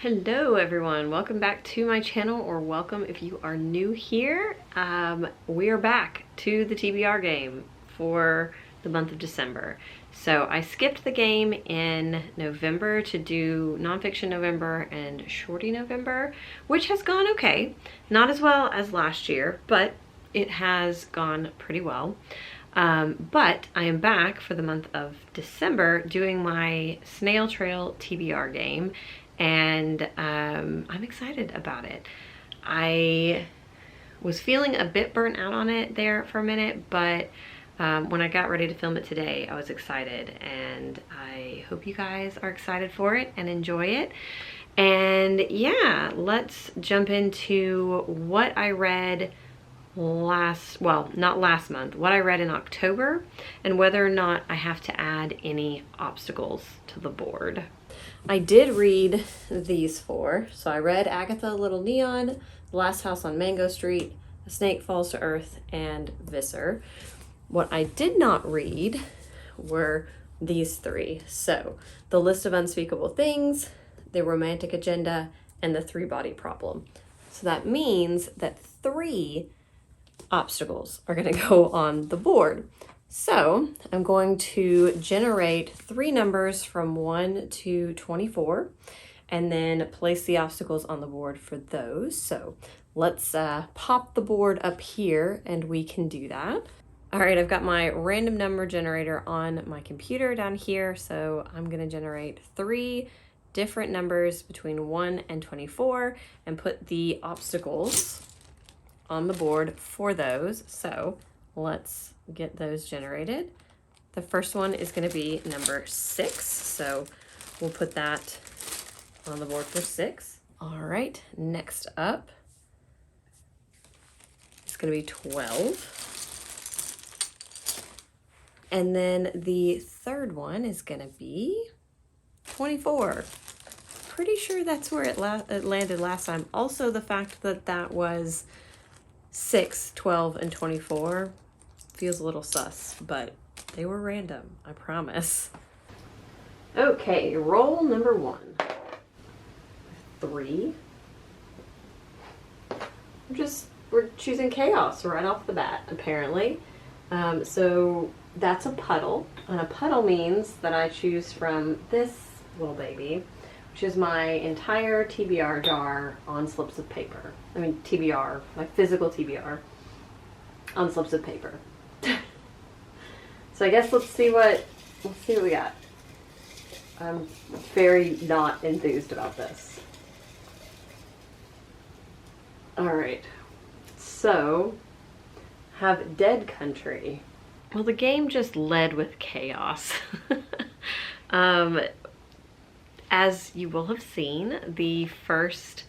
Hello everyone, welcome back to my channel, or welcome if you are new here. We are back to the TBR game for the month of December. So I skipped the game in November to do Nonfiction November and Shorty November, which has gone okay. Not as well as last year, but it has gone pretty well. But I am back for the month of December doing my Snail Trail TBR game, and I'm excited about it. I was feeling a bit burnt out on it there for a minute, but when I got ready to film it today, I was excited, and I hope you guys are excited for it and enjoy it. And yeah, let's jump into what I read not last month, what I read in October, and whether or not I have to add any obstacles to the board. I did read these four. So I read Agatha Little Neon, The Last House on Mango Street, A Snake Falls to Earth, and Visser. What I did not read were these three. So The List of Unspeakable Things, The Romantic Agenda, and The Three-Body Problem. So that means that 3 obstacles are going to go on the board. So I'm going to generate 3 numbers from 1 to 24 and then place the obstacles on the board for those. So let's pop the board up here and we can do that. All right, I've got my random number generator on my computer down here. So I'm going to generate 3 different numbers between 1 and 24 and put the obstacles on the board for those. So let's get those generated. The first one is going to be number 6. So we'll put that on the board for 6. All right, next up it's going to be 12. And then the third one is going to be 24. Pretty sure that's where it landed last time. Also, the fact that that was 6, 12, and 24 feels a little sus, but they were random, I promise. Okay, roll number 1. 3. We're choosing chaos right off the bat, apparently. So that's a puddle, and a puddle means that I choose from this little baby, which is my entire TBR jar on slips of paper. I mean TBR, my physical TBR on slips of paper. So I guess let's see what we got. I'm very not enthused about this. All right, so have Dead Country. Well, the game just led with chaos. As you will have seen, the first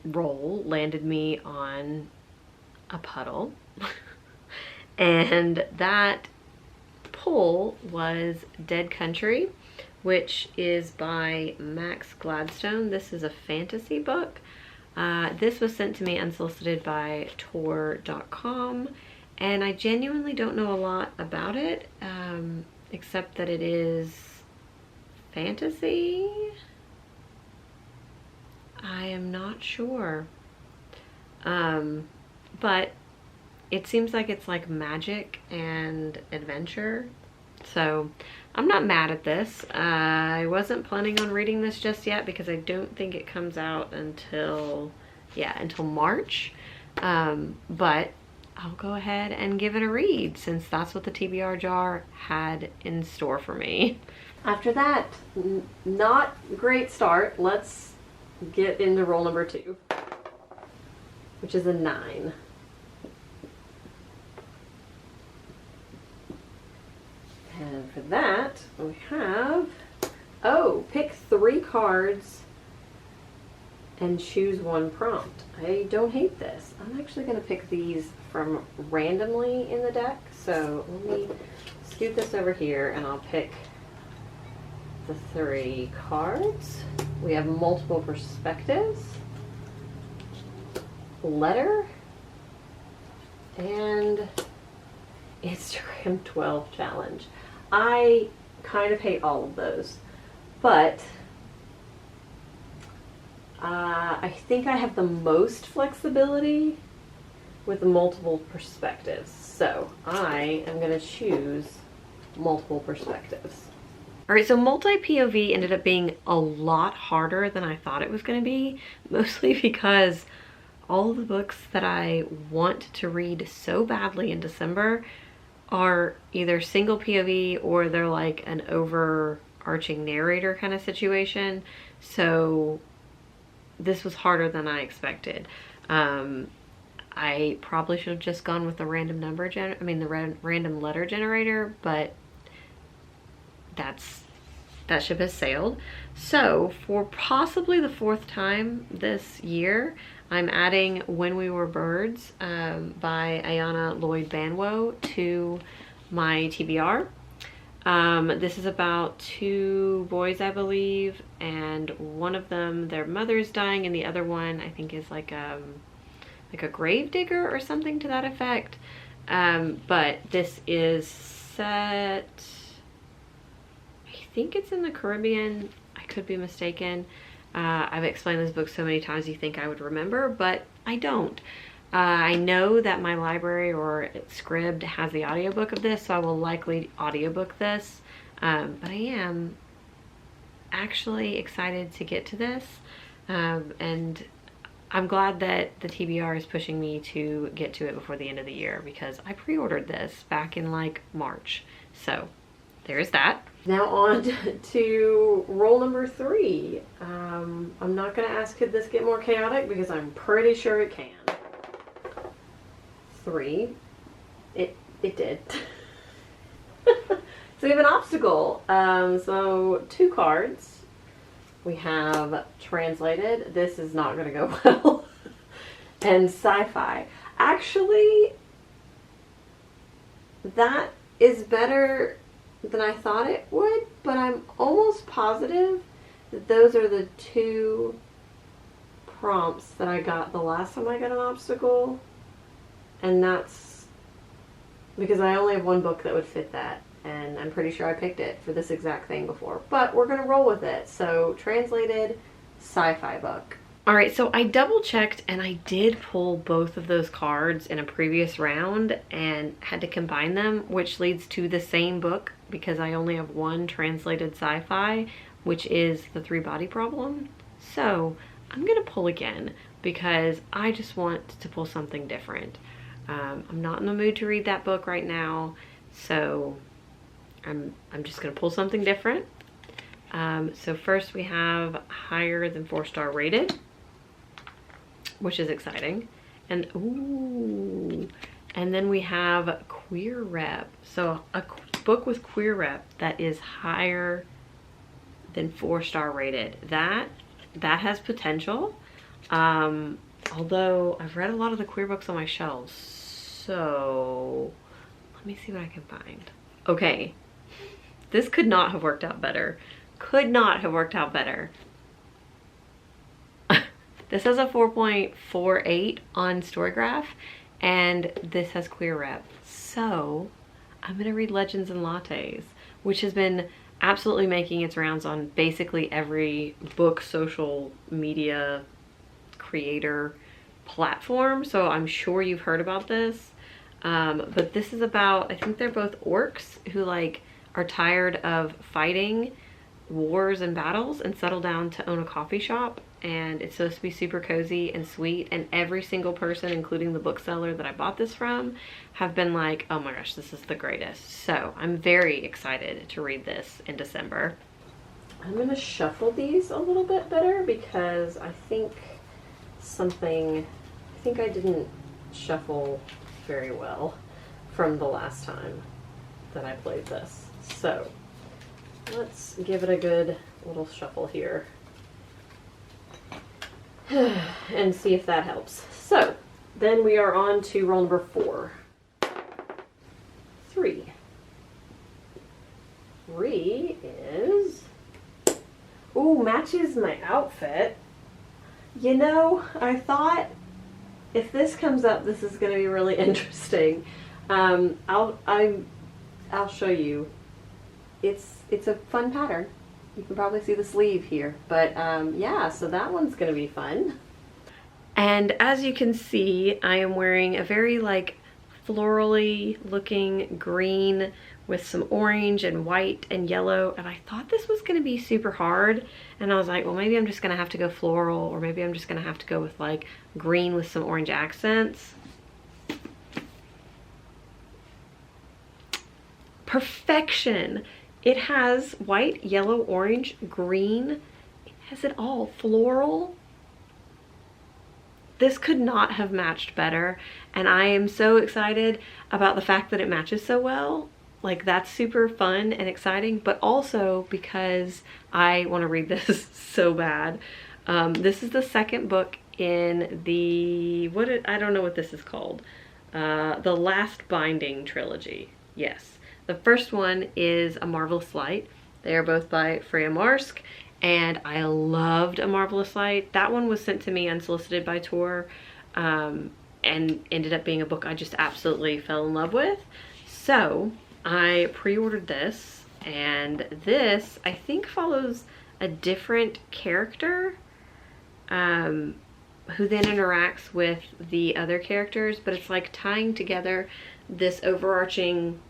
roll landed me on a puddle. And that pull was Dead Country, which is by Max Gladstone. This is a fantasy book. This was sent to me unsolicited by Tor.com, and I genuinely don't know a lot about it, except that it is fantasy? I am not sure. But it seems like it's like magic and adventure. So I'm not mad at this. I wasn't planning on reading this just yet because I don't think it comes out until March. But I'll go ahead and give it a read since that's what the TBR jar had in store for me. After that, not great start. Let's get into roll number 2, which is a 9. And for that, we have, pick 3 cards and choose 1 prompt. I don't hate this. I'm actually going to pick these from randomly in the deck. So let me scoot this over here and I'll pick the 3 cards. We have multiple perspectives, letter, and Instagram 12 challenge. I kind of hate all of those, but I think I have the most flexibility with multiple perspectives. So I am going to choose multiple perspectives. All right, so multi-POV ended up being a lot harder than I thought it was going to be, mostly because all of the books that I want to read so badly in December are either single POV or they're like an overarching narrator kind of situation. So this was harder than I expected. I probably should have just gone with the random number random letter generator, but that ship has sailed. So for possibly the 4th time this year, I'm adding When We Were Birds by Ayanna Lloyd Banwo to my TBR. This is about 2 boys, I believe, and one of them, their mother's dying, and the other one I think is like a grave digger or something to that effect. But this is set, I think it's in the Caribbean. I could be mistaken. I've explained this book so many times you think I would remember, but I don't. I know that my library or Scribd has the audiobook of this, so I will likely audiobook this. But I am actually excited to get to this. And I'm glad that the TBR is pushing me to get to it before the end of the year, because I pre-ordered this back in like March. So there's that. Now on to roll number 3. I'm not going to ask could this get more chaotic, because I'm pretty sure it can. 3. It did. So we have an obstacle. So 2 cards. We have translated. This is not going to go well. And sci-fi. Actually, that is better than I thought it would, but I'm almost positive that those are the 2 prompts that I got the last time I got an obstacle. And that's because I only have 1 book that would fit that, and I'm pretty sure I picked it for this exact thing before, but we're gonna roll with it. So translated sci-fi book. All right, so I double checked and I did pull both of those cards in a previous round and had to combine them, which leads to the same book, because I only have 1 translated sci-fi, which is The 3-Body Problem. So I'm gonna pull again because I just want to pull something different. I'm not in the mood to read that book right now, so I'm just gonna pull something different. So first we have Higher Than 4-Star Rated, which is exciting. And ooh, and then we have Queer Rep. So a book with Queer Rep that is higher than 4-star rated. That has potential. Although I've read a lot of the queer books on my shelves, so let me see what I can find. Okay, this could not have worked out better. Could not have worked out better. This has a 4.48 on Storygraph, and this has Queer Rep. So I'm gonna read Legends and Lattes, which has been absolutely making its rounds on basically every book social media creator platform. So I'm sure you've heard about this. But this is about, I think they're both orcs who like are tired of fighting wars and battles and settle down to own a coffee shop. And it's supposed to be super cozy and sweet, and every single person, including the bookseller that I bought this from, have been like, oh my gosh, this is the greatest. So I'm very excited to read this in December. I'm gonna shuffle these a little bit better because I think I didn't shuffle very well from the last time that I played this. So let's give it a good little shuffle here and see if that helps. So then we are on to roll number 4. 3. 3 is, ooh, matches my outfit. You know, I thought if this comes up, this is going to be really interesting. I'll show you. It's a fun pattern. You can probably see the sleeve here. But yeah, so that one's gonna be fun. And as you can see, I am wearing a very like florally looking green with some orange and white and yellow, and I thought this was gonna be super hard, and I was like, well, maybe I'm just gonna have to go floral, or maybe I'm just gonna have to go with like green with some orange accents. Perfection. It has white, yellow, orange, green. It has it all. Floral. This could not have matched better, and I am so excited about the fact that it matches so well. Like, that's super fun and exciting, but also because I want to read this so bad. This is the second book in the, I don't know what this is called. The Last Binding trilogy. Yes. The first one is A Marvelous Light. They are both by Freya Marsk, and I loved A Marvelous Light. That one was sent to me unsolicited by Tor, and ended up being a book I just absolutely fell in love with. So I pre-ordered this, and this I think follows a different character who then interacts with the other characters, but it's like tying together this overarching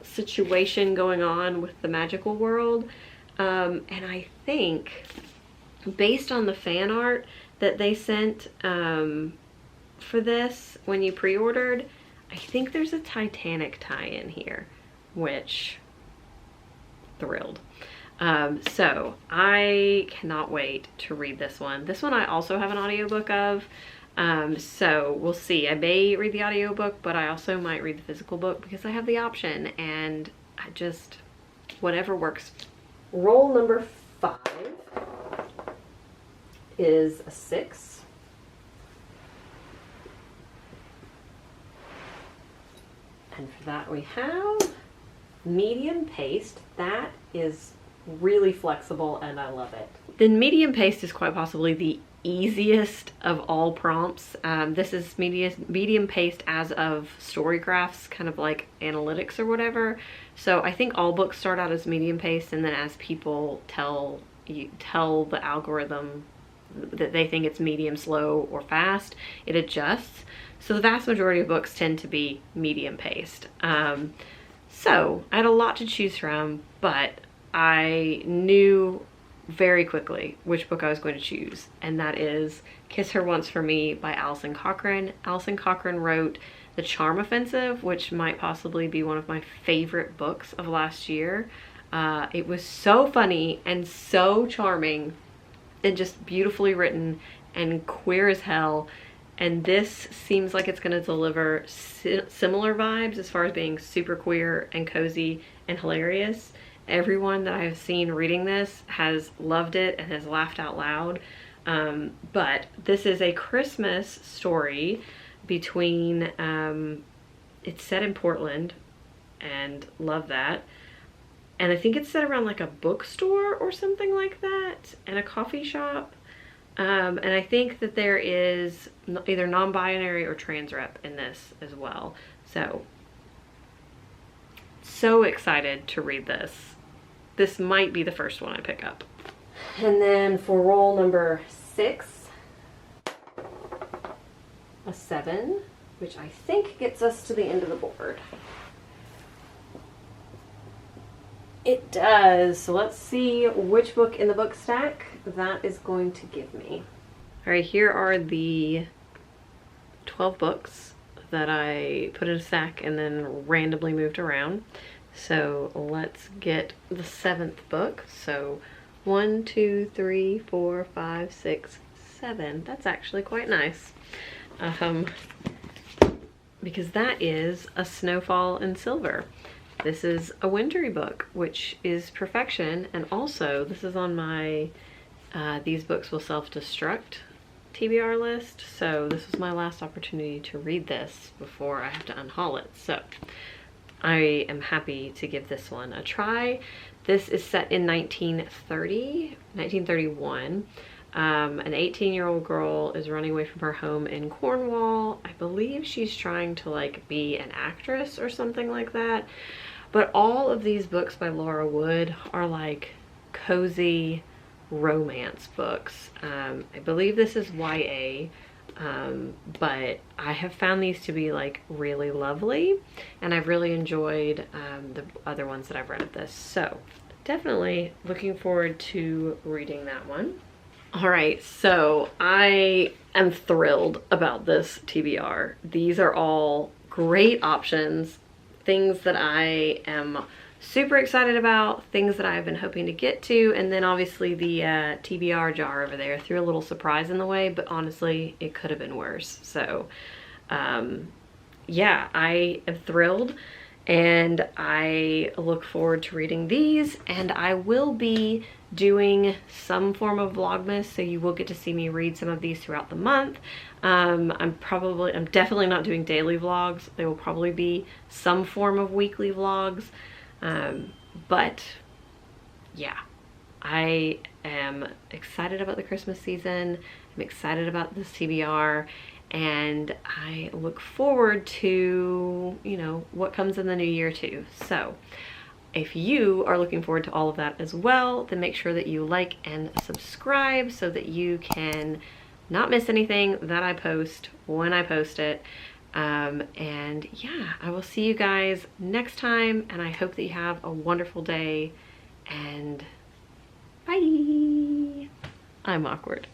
situation going on with the magical world. And I think based on the fan art that they sent for this when you pre-ordered, I think there's a Titanic tie-in here, which thrilled. So I cannot wait to read this one. This one I also have an audiobook of. So we'll see. I may read the audiobook, but I also might read the physical book because I have the option, and I just, whatever works. Roll number 5 is a 6. And for that we have medium paste. That is really flexible and I love it. Then medium paste is quite possibly the easiest of all prompts. This is medium paste as of Storycraft's kind of like analytics or whatever. So I think all books start out as medium paste, and then as people tell the algorithm that they think it's medium, slow, or fast, it adjusts. So the vast majority of books tend to be medium paced. So I had a lot to choose from, but I knew very quickly which book I was going to choose, and that is Kiss Her Once for Me by Alison Cochrane. Alison Cochrane wrote The Charm Offensive, which might possibly be one of my favorite books of last year. It was so funny and so charming and just beautifully written and queer as hell. And this seems like it's going to deliver similar vibes as far as being super queer and cozy and hilarious. Everyone that I've seen reading this has loved it and has laughed out loud. But this is a Christmas story between, it's set in Portland, and love that. And I think it's set around like a bookstore or something like that, and a coffee shop. And I think that there is either non-binary or trans rep in this as well. So excited to read this. This might be the first one I pick up. And then for roll number 6, a 7, which I think gets us to the end of the board. It does. So let's see which book in the book stack that is going to give me. All right, here are the 12 books that I put in a stack and then randomly moved around. So let's get the 7th book. So 1, 2, 3, 4, 5, 6, 7. That's actually quite nice. Because that is A Snowfall in Silver. This is a wintry book, which is perfection. And also, this is on my These Books Will Self-Destruct TBR list. So this was my last opportunity to read this before I have to unhaul it. So I am happy to give this one a try. This is set in 1931. An 18-year-old girl is running away from her home in Cornwall. I believe she's trying to like be an actress or something like that. But all of these books by Laura Wood are like cozy romance books. I believe this is YA, but I have found these to be like really lovely, and I've really enjoyed the other ones that I've read of this. So definitely looking forward to reading that one. All right, so I am thrilled about this TBR. These are all great options, things that I am super excited about, things that I've been hoping to get to, and then obviously the TBR jar over there threw a little surprise in the way, but honestly, it could have been worse. So yeah, I am thrilled, and I look forward to reading these, and I will be doing some form of Vlogmas, so you will get to see me read some of these throughout the month. I'm definitely not doing daily vlogs. There will probably be some form of weekly vlogs, but yeah, I am excited about the Christmas season. I'm excited about this TBR, and I look forward to, you know, what comes in the new year too. So if you are looking forward to all of that as well, then make sure that you like and subscribe so that you can not miss anything that I post when I post it. And yeah, I will see you guys next time, and I hope that you have a wonderful day, and bye. I'm awkward.